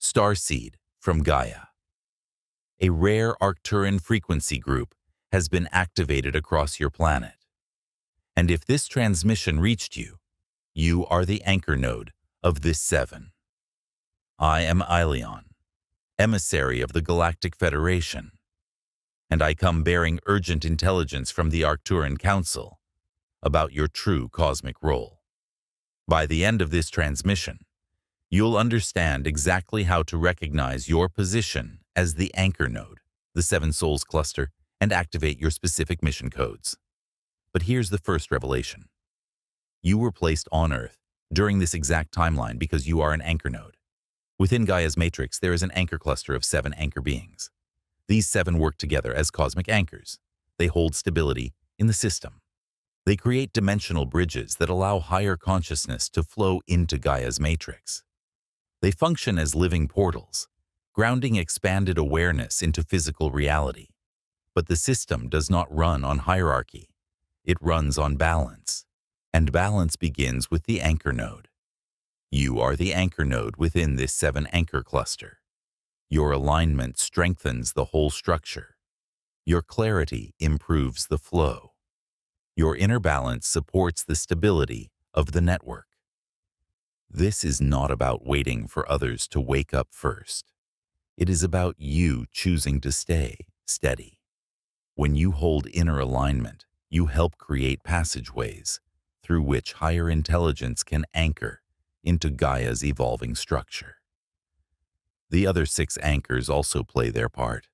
Starseed from Gaia. A rare Arcturian Frequency Group has been activated across your planet. And if this transmission reached you, you are the anchor node of this 7. I am Ileon, emissary of the Galactic Federation, and I come bearing urgent intelligence from the Arcturian Council about your true cosmic role. By the end of this transmission, you'll understand exactly how to recognize your position as the anchor node, the 7 Souls cluster, and activate your specific mission codes. But here's the first revelation. You were placed on Earth during this exact timeline because you are an anchor node. Within Gaia's matrix, there is an anchor cluster of 7 anchor beings. These 7 work together as cosmic anchors. They hold stability in the system. They create dimensional bridges that allow higher consciousness to flow into Gaia's matrix. They function as living portals, grounding expanded awareness into physical reality. But the system does not run on hierarchy. It runs on balance. And balance begins with the anchor node. You are the anchor node within this 7 anchor cluster. Your alignment strengthens the whole structure. Your clarity improves the flow. Your inner balance supports the stability of the network. This is not about waiting for others to wake up first. It is about you choosing to stay steady. When you hold inner alignment, you help create passageways through which higher intelligence can anchor into Gaia's evolving structure. The other 6 anchors also play their part,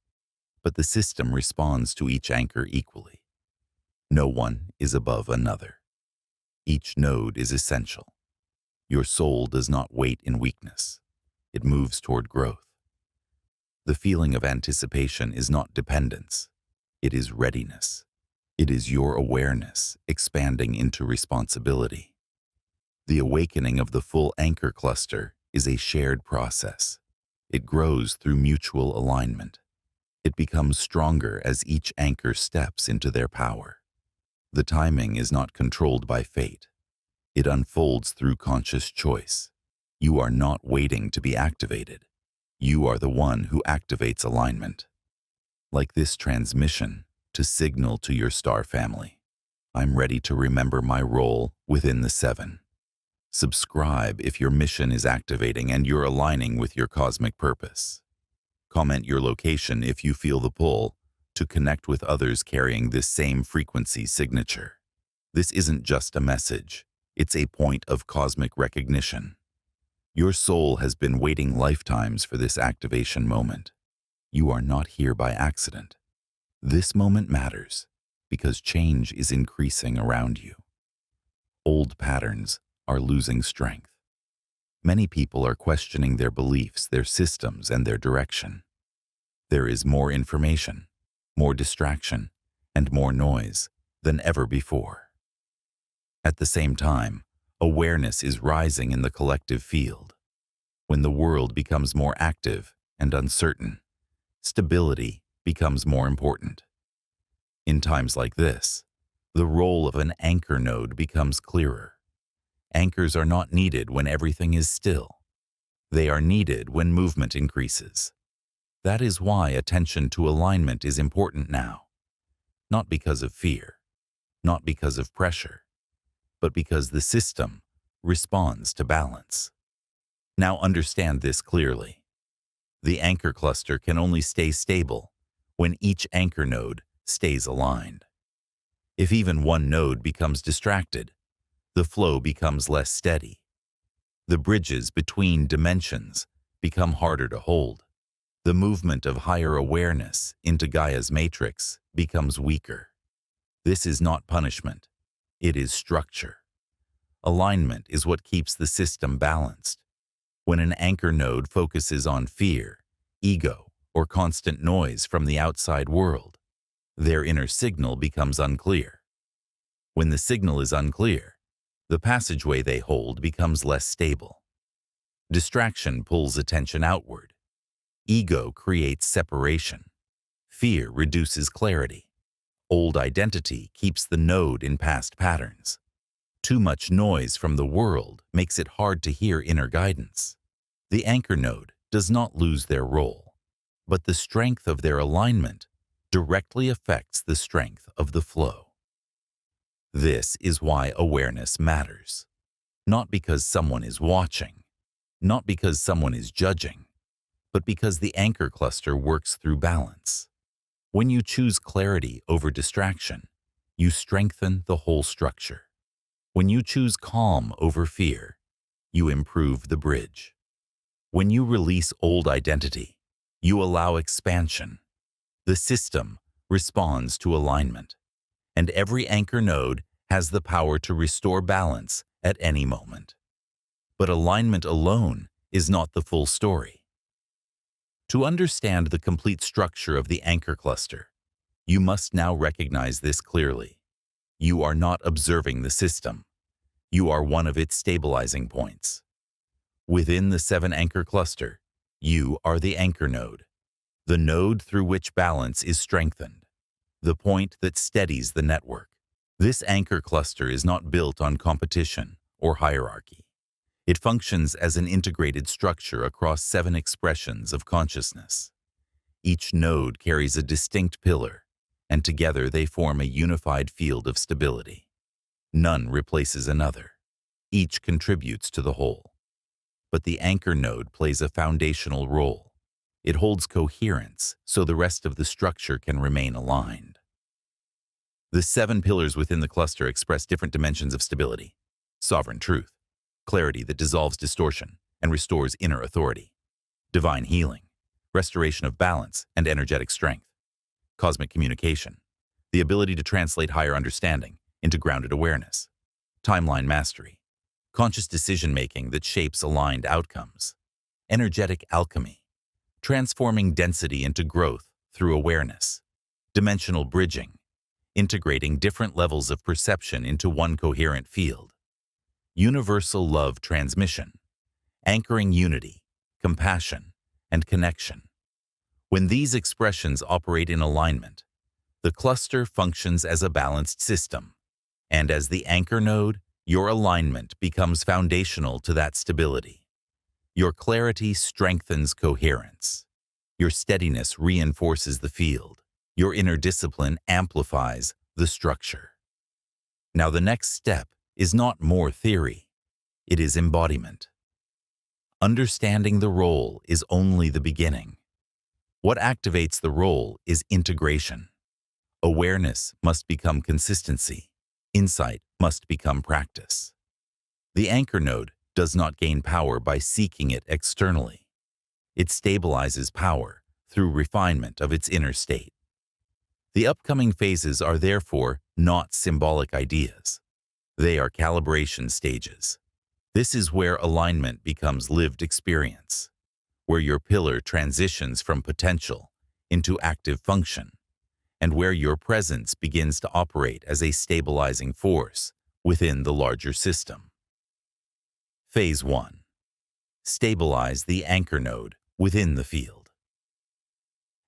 but the system responds to each anchor equally. No one is above another. Each node is essential. Your soul does not wait in weakness. It moves toward growth. The feeling of anticipation is not dependence. It is readiness. It is your awareness expanding into responsibility. The awakening of the full anchor cluster is a shared process. It grows through mutual alignment. It becomes stronger as each anchor steps into their power. The timing is not controlled by fate. It unfolds through conscious choice. You are not waiting to be activated. You are the one who activates alignment. Like this transmission, to signal to your star family, I'm ready to remember my role within the 7. Subscribe if your mission is activating and you're aligning with your cosmic purpose. Comment your location if you feel the pull to connect with others carrying this same frequency signature. This isn't just a message. It's a point of cosmic recognition. Your soul has been waiting lifetimes for this activation moment. You are not here by accident. This moment matters because change is increasing around you. Old patterns are losing strength. Many people are questioning their beliefs, their systems, and their direction. There is more information, more distraction, and more noise than ever before. At the same time, awareness is rising in the collective field. When the world becomes more active and uncertain, stability becomes more important. In times like this, the role of an anchor node becomes clearer. Anchors are not needed when everything is still. They are needed when movement increases. That is why attention to alignment is important now. Not because of fear, not because of pressure, but because the system responds to balance. Now understand this clearly. The anchor cluster can only stay stable when each anchor node stays aligned. If even one node becomes distracted, the flow becomes less steady. The bridges between dimensions become harder to hold. The movement of higher awareness into Gaia's matrix becomes weaker. This is not punishment. It is structure. Alignment is what keeps the system balanced. When an anchor node focuses on fear, ego, or constant noise from the outside world, their inner signal becomes unclear. When the signal is unclear, the passageway they hold becomes less stable. Distraction pulls attention outward. Ego creates separation. Fear reduces clarity. Old identity keeps the node in past patterns. Too much noise from the world makes it hard to hear inner guidance. The anchor node does not lose their role, but the strength of their alignment directly affects the strength of the flow. This is why awareness matters. Not because someone is watching, not because someone is judging, but because the anchor cluster works through balance. When you choose clarity over distraction, you strengthen the whole structure. When you choose calm over fear, you improve the bridge. When you release old identity, you allow expansion. The system responds to alignment, and every anchor node has the power to restore balance at any moment. But alignment alone is not the full story. To understand the complete structure of the anchor cluster, you must now recognize this clearly. You are not observing the system. You are one of its stabilizing points. Within the 7-anchor cluster, you are the anchor node, the node through which balance is strengthened, the point that steadies the network. This anchor cluster is not built on competition or hierarchy. It functions as an integrated structure across 7 expressions of consciousness. Each node carries a distinct pillar, and together they form a unified field of stability. None replaces another. Each contributes to the whole. But the anchor node plays a foundational role. It holds coherence so the rest of the structure can remain aligned. The 7 pillars within the cluster express different dimensions of stability: sovereign truth, clarity that dissolves distortion and restores inner authority; divine healing, restoration of balance and energetic strength; cosmic communication, the ability to translate higher understanding into grounded awareness; timeline mastery, conscious decision-making that shapes aligned outcomes; energetic alchemy, transforming density into growth through awareness; dimensional bridging, integrating different levels of perception into one coherent field; universal love transmission, anchoring unity, compassion, and connection. When these expressions operate in alignment, the cluster functions as a balanced system, and as the anchor node, your alignment becomes foundational to that stability. Your clarity strengthens coherence. Your steadiness reinforces the field. Your inner discipline amplifies the structure. Now, the next step is not more theory. It is embodiment. Understanding the role is only the beginning. What activates the role is integration. Awareness must become consistency. Insight must become practice. The anchor node does not gain power by seeking it externally. It stabilizes power through refinement of its inner state. The upcoming phases are therefore not symbolic ideas. They are calibration stages. This is where alignment becomes lived experience, where your pillar transitions from potential into active function, and where your presence begins to operate as a stabilizing force within the larger system. Phase 1. Stabilize the anchor node within the field.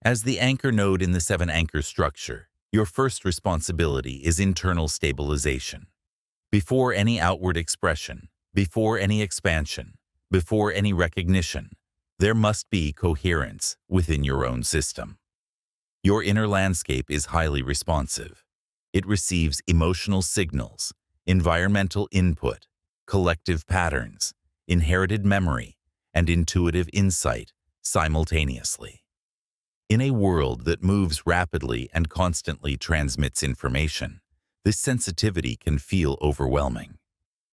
As the anchor node in the 7-anchor structure, your first responsibility is internal stabilization. Before any outward expression, before any expansion, before any recognition, there must be coherence within your own system. Your inner landscape is highly responsive. It receives emotional signals, environmental input, collective patterns, inherited memory, and intuitive insight simultaneously. In a world that moves rapidly and constantly transmits information, this sensitivity can feel overwhelming.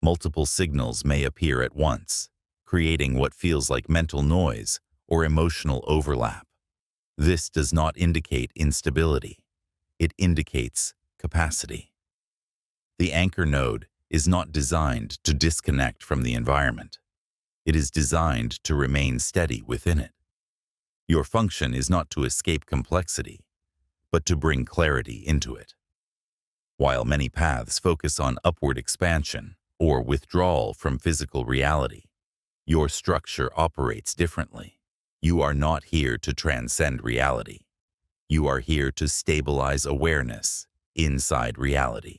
Multiple signals may appear at once, creating what feels like mental noise or emotional overlap. This does not indicate instability. It indicates capacity. The anchor node is not designed to disconnect from the environment. It is designed to remain steady within it. Your function is not to escape complexity, but to bring clarity into it. While many paths focus on upward expansion or withdrawal from physical reality, your structure operates differently. You are not here to transcend reality. You are here to stabilize awareness inside reality.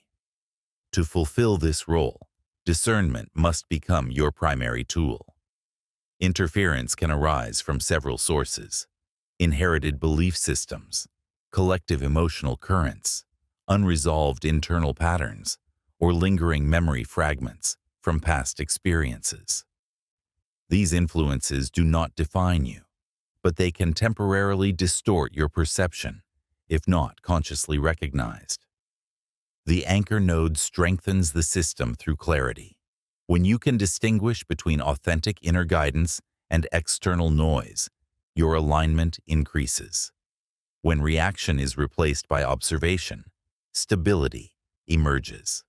To fulfill this role, discernment must become your primary tool. Interference can arise from several sources: inherited belief systems, collective emotional currents, unresolved internal patterns, or lingering memory fragments from past experiences. These influences do not define you, but they can temporarily distort your perception, if not consciously recognized. The anchor node strengthens the system through clarity. When you can distinguish between authentic inner guidance and external noise, your alignment increases. When reaction is replaced by observation, stability emerges.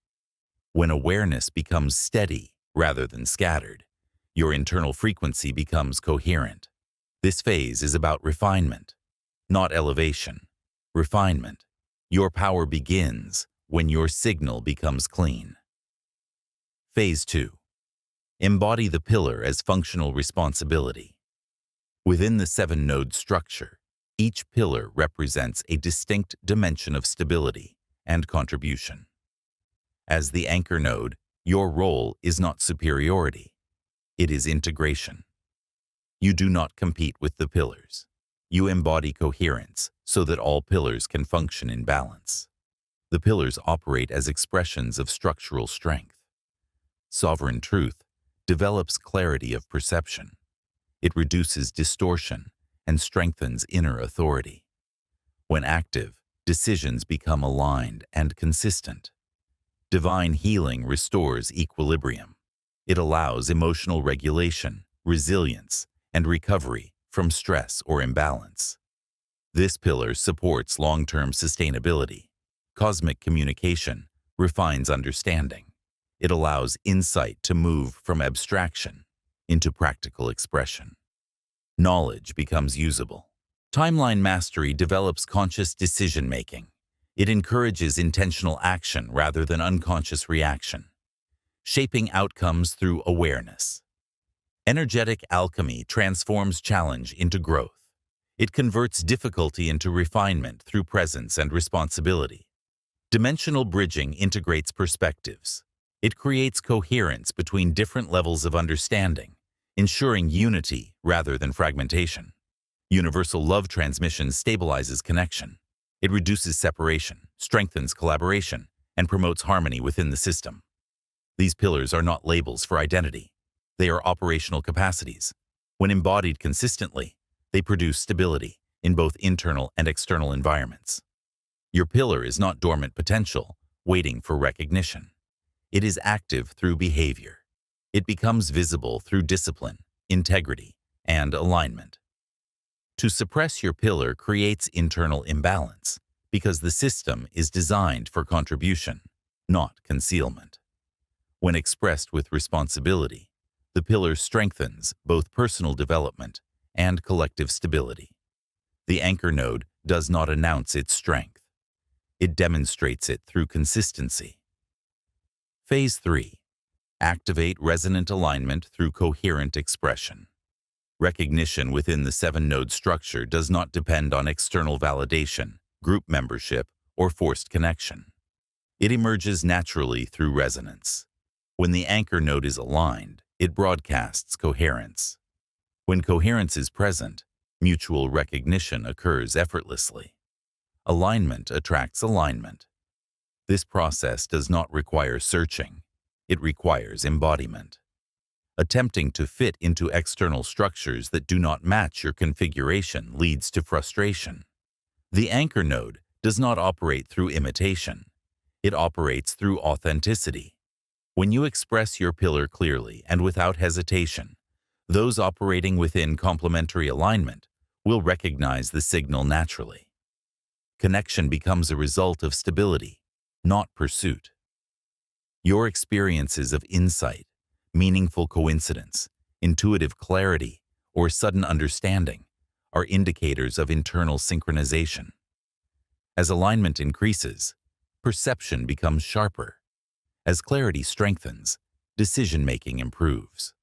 When awareness becomes steady rather than scattered, your internal frequency becomes coherent. This phase is about refinement, not elevation. Refinement. Your power begins when your signal becomes clean. Phase 2. Embody the pillar as functional responsibility. Within the 7-node structure, each pillar represents a distinct dimension of stability and contribution. As the anchor node, your role is not superiority, it is integration. You do not compete with the pillars. You embody coherence so that all pillars can function in balance. The pillars operate as expressions of structural strength. Sovereign truth develops clarity of perception. It reduces distortion and strengthens inner authority. When active, decisions become aligned and consistent. Divine healing restores equilibrium. It allows emotional regulation, resilience, and recovery from stress or imbalance. This pillar supports long-term sustainability. Cosmic communication refines understanding. It allows insight to move from abstraction into practical expression. Knowledge becomes usable. Timeline mastery develops conscious decision-making. It encourages intentional action rather than unconscious reaction, shaping outcomes through awareness. Energetic alchemy transforms challenge into growth. It converts difficulty into refinement through presence and responsibility. Dimensional bridging integrates perspectives. It creates coherence between different levels of understanding, ensuring unity rather than fragmentation. Universal love transmission stabilizes connection. It reduces separation, strengthens collaboration, and promotes harmony within the system. These pillars are not labels for identity. They are operational capacities. When embodied consistently, they produce stability in both internal and external environments. Your pillar is not dormant potential, waiting for recognition. It is active through behavior. It becomes visible through discipline, integrity, and alignment. To suppress your pillar creates internal imbalance because the system is designed for contribution, not concealment. When expressed with responsibility, the pillar strengthens both personal development and collective stability. The anchor node does not announce its strength. It demonstrates it through consistency. Phase 3. Activate resonant alignment through coherent expression. Recognition within the 7-node structure does not depend on external validation, group membership, or forced connection. It emerges naturally through resonance. When the anchor node is aligned, it broadcasts coherence. When coherence is present, mutual recognition occurs effortlessly. Alignment attracts alignment. This process does not require searching. It requires embodiment. Attempting to fit into external structures that do not match your configuration leads to frustration. The anchor node does not operate through imitation. It operates through authenticity. When you express your pillar clearly and without hesitation, those operating within complementary alignment will recognize the signal naturally. Connection becomes a result of stability, not pursuit. Your experiences of insight, meaningful coincidence, intuitive clarity, or sudden understanding are indicators of internal synchronization. As alignment increases, perception becomes sharper. As clarity strengthens, decision-making improves.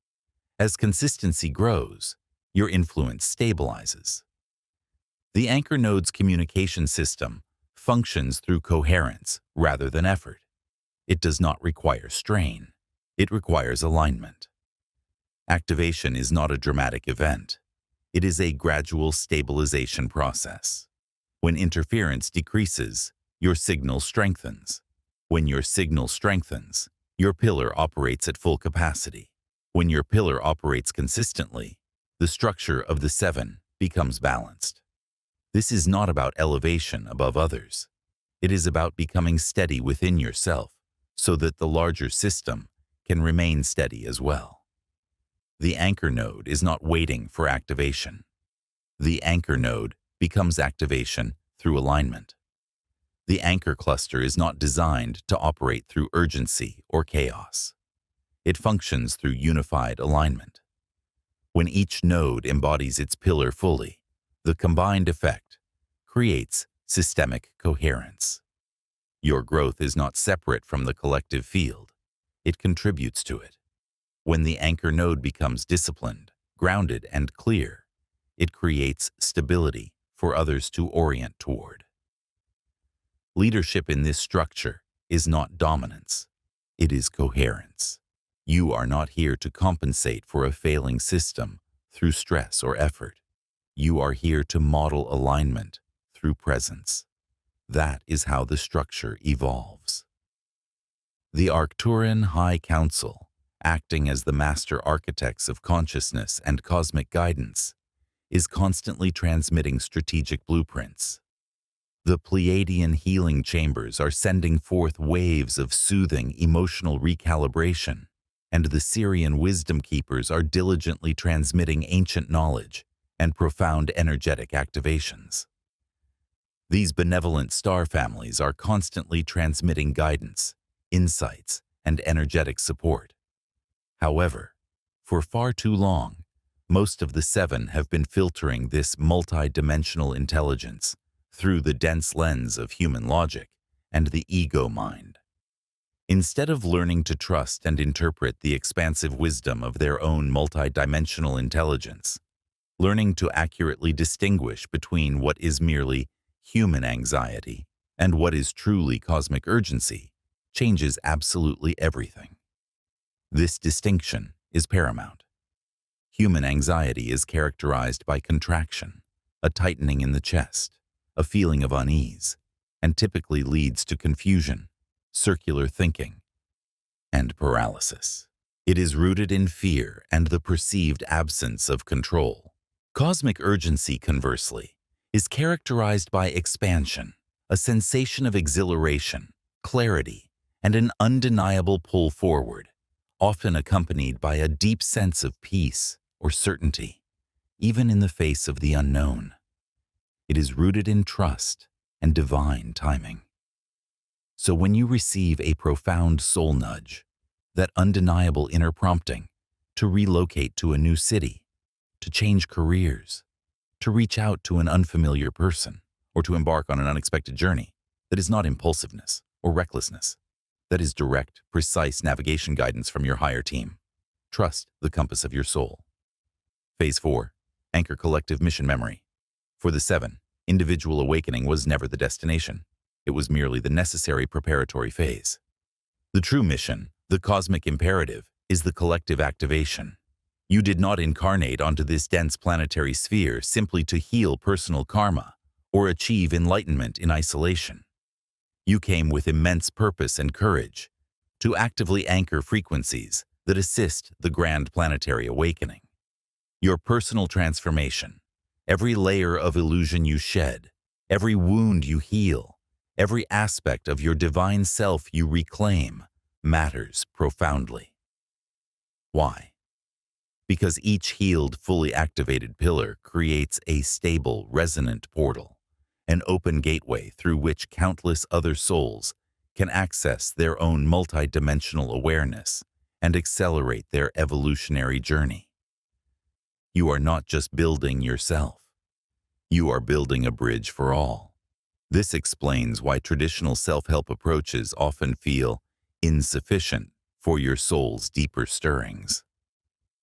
As consistency grows, your influence stabilizes. The anchor node's communication system functions through coherence rather than effort. It does not require strain. It requires alignment. Activation is not a dramatic event. It is a gradual stabilization process. When interference decreases, your signal strengthens. When your signal strengthens, your pillar operates at full capacity. When your pillar operates consistently, the structure of the seven becomes balanced. This is not about elevation above others. It is about becoming steady within yourself so that the larger system can remain steady as well. The anchor node is not waiting for activation. The anchor node becomes activation through alignment. The anchor cluster is not designed to operate through urgency or chaos. It functions through unified alignment. When each node embodies its pillar fully, the combined effect creates systemic coherence. Your growth is not separate from the collective field. It contributes to it. When the anchor node becomes disciplined, grounded, and clear, it creates stability for others to orient toward. Leadership in this structure is not dominance. It is coherence. You are not here to compensate for a failing system through stress or effort. You are here to model alignment through presence. That is how the structure evolves. The Arcturian High Council, acting as the master architects of consciousness and cosmic guidance, is constantly transmitting strategic blueprints. The Pleiadian healing chambers are sending forth waves of soothing emotional recalibration, and the Syrian wisdom keepers are diligently transmitting ancient knowledge and profound energetic activations. These benevolent star families are constantly transmitting guidance, insights, and energetic support. However, for far too long, most of the seven have been filtering this multi-dimensional intelligence through the dense lens of human logic and the ego mind. Instead of learning to trust and interpret the expansive wisdom of their own multi-dimensional intelligence, learning to accurately distinguish between what is merely human anxiety and what is truly cosmic urgency changes absolutely everything. This distinction is paramount. Human anxiety is characterized by contraction, a tightening in the chest, a feeling of unease, and typically leads to confusion, circular thinking, and paralysis. It is rooted in fear and the perceived absence of control. Cosmic urgency, conversely, is characterized by expansion, a sensation of exhilaration, clarity, and an undeniable pull forward, often accompanied by a deep sense of peace or certainty, even in the face of the unknown. It is rooted in trust and divine timing. So when you receive a profound soul nudge, that undeniable inner prompting to relocate to a new city, to change careers, to reach out to an unfamiliar person, or to embark on an unexpected journey, that is not impulsiveness or recklessness. That is direct, precise navigation guidance from your higher team. Trust the compass of your soul. Phase 4. Anchor collective mission memory. For the seven, individual awakening was never the destination. It was merely the necessary preparatory phase. The true mission, the cosmic imperative, is the collective activation. You did not incarnate onto this dense planetary sphere simply to heal personal karma or achieve enlightenment in isolation. You came with immense purpose and courage to actively anchor frequencies that assist the grand planetary awakening. Your personal transformation, every layer of illusion you shed, every wound you heal, every aspect of your divine self you reclaim, matters profoundly. Why? Because each healed, fully activated pillar creates a stable, resonant portal, an open gateway through which countless other souls can access their own multidimensional awareness and accelerate their evolutionary journey. You are not just building yourself. You are building a bridge for all. This explains why traditional self-help approaches often feel insufficient for your soul's deeper stirrings.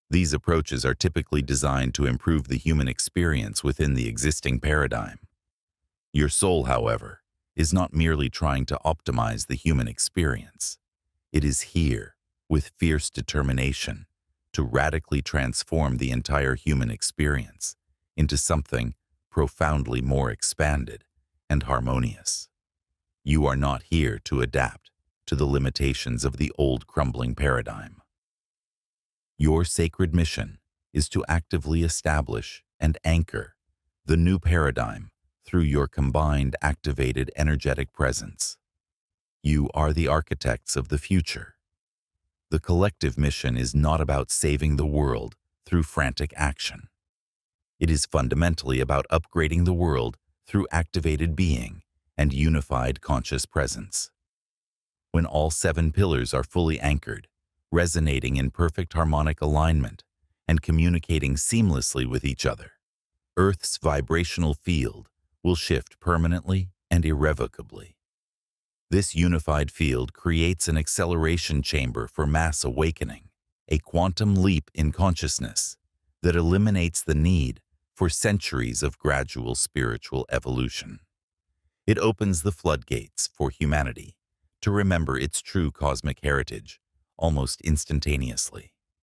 These approaches are typically designed to improve the human experience within the existing paradigm. Your soul, however, is not merely trying to optimize the human experience. It is here, with fierce determination, to radically transform the entire human experience into something profoundly more expanded and harmonious. You are not here to adapt to the limitations of the old crumbling paradigm. Your sacred mission is to actively establish and anchor the new paradigm through your combined activated energetic presence. You are the architects of the future. The collective mission is not about saving the world through frantic action. It is fundamentally about upgrading the world through activated being and unified conscious presence. When all 7 pillars are fully anchored, resonating in perfect harmonic alignment, and communicating seamlessly with each other, Earth's vibrational field will shift permanently and irrevocably. This unified field creates an acceleration chamber for mass awakening, a quantum leap in consciousness that eliminates the need for centuries of gradual spiritual evolution. It opens the floodgates for humanity to remember its true cosmic heritage almost instantaneously.